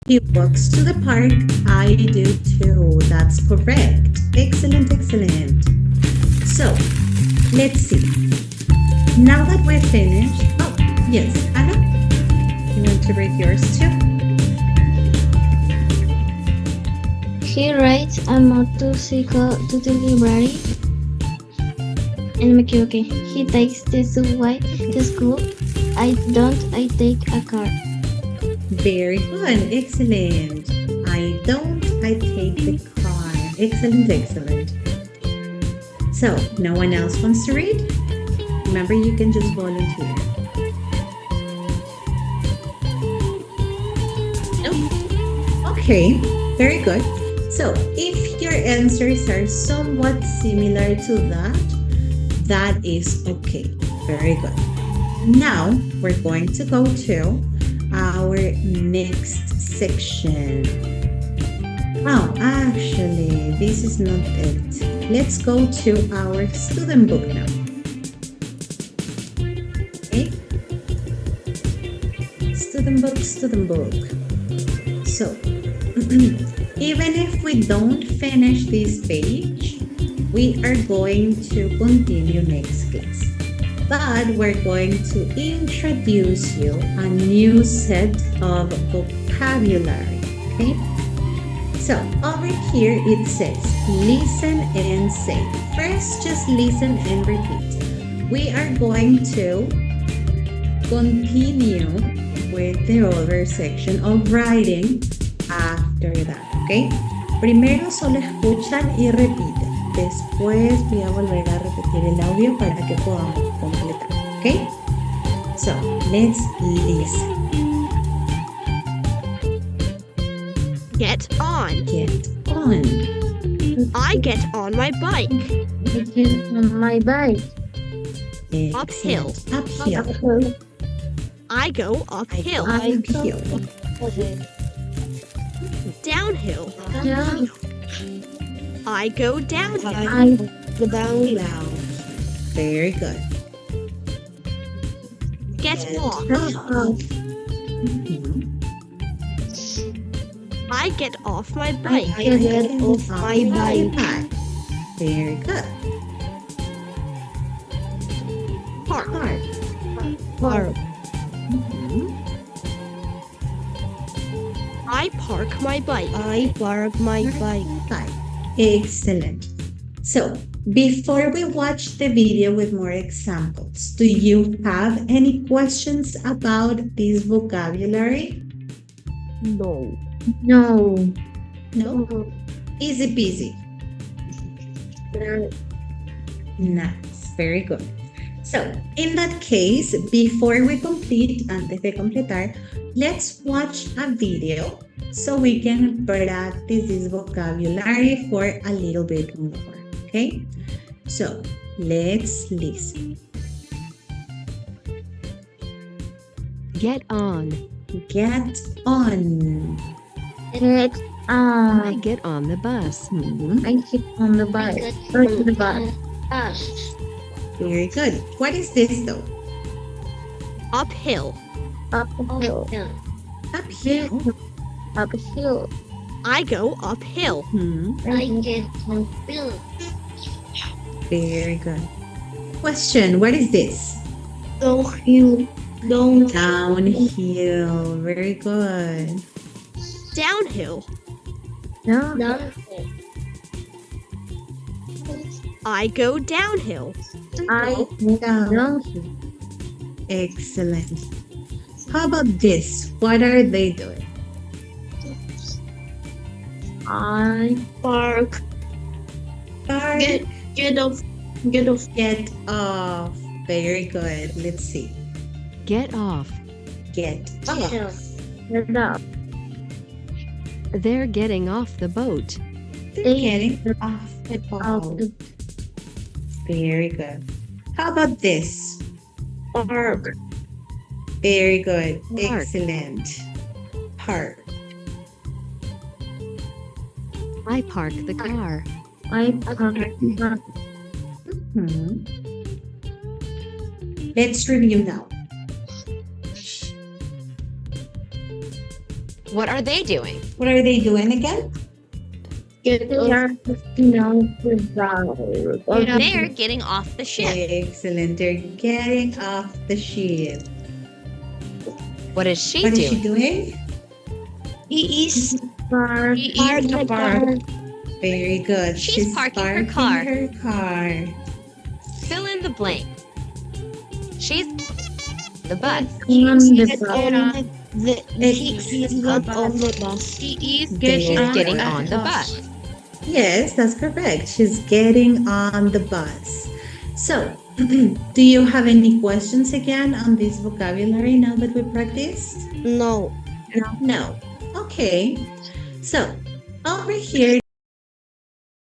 He walks to the park. I do too. That's correct. Excellent, excellent. So, let's see. Now that we're finished, oh, yes, Anna, you want to read yours too? He rides a motorcycle to the library. And me equivoqué. He takes the subway to school. I take a car. Very good. Excellent. I don't. I take the car. Excellent, excellent. So, no one else wants to read? Remember, you can just volunteer. No? Okay, very good. So, if your answers are somewhat similar to that is okay. Very good. Now, we're going to go to our next section. Oh, actually, this is not it. Let's go to our student book now. Okay? Student book, student book. So, even if we don't finish this page, we are going to continue next class. But we're going to introduce you a new set of vocabulary, okay? So over here it says, listen and say. First, just listen and repeat. We are going to continue with the other section of writing after that, okay? Primero solo escuchan y repiten. Después voy a volver a repetir el audio para que podamos completar, okay? So, let's listen. Get on. Get on. I get on my bike. I get on my bike. Uphill. Uphill. I go uphill. Uphill. Downhill. Down. I go downhill. I go down. Very good. Get off. Mhm. I get off my bike. I get off my bike. Very good. Park. Park. Park. Mhm. I park my bike. I park my bike. Bike. Excellent. So, before we watch the video with more examples, do you have any questions about this vocabulary? No. No. No? Easy peasy. Nice. Very good. So, in that case, before we complete, antes de completar, let's watch a video so we can practice this vocabulary for a little bit more. Okay? So, let's listen. Get on. Get on. Get I on. get on the bus. Mhm. I get on the bike. Or to the bus. Very good. What is this though? Uphill. Uphill. Uphill. Uphill. I go uphill. Mhm. I get uphill. Very good. Question. What is this? Downhill. Down. Downhill. Very good. Downhill. Downhill. I go downhill. I Down. downhill. Excellent. How about this? What are they doing? I park. Park. Get off. Get off. Get off. Very good. Let's see. Get off. Get off. Get off. They're getting off the boat. They're getting off the Off boat. the Very good. How about this? park. Very good. Park. Excellent. Park. I park the car. I park. Hmm. Let's review now. What are they doing? What are they doing again? Get off the bus. They're getting off the ship. Excellent. They're getting off the ship. What is she What is she doing? doing? He is He is the car. Very good. She's parking her car. her car. Fill in the blank. She's the bus. On the Get bus. He He's not on the bus. He is She's Getting on the bus. Yes, that's correct. She's getting on the bus. So, do you have any questions again on this vocabulary now that we practiced? No. No. Okay. So, over here,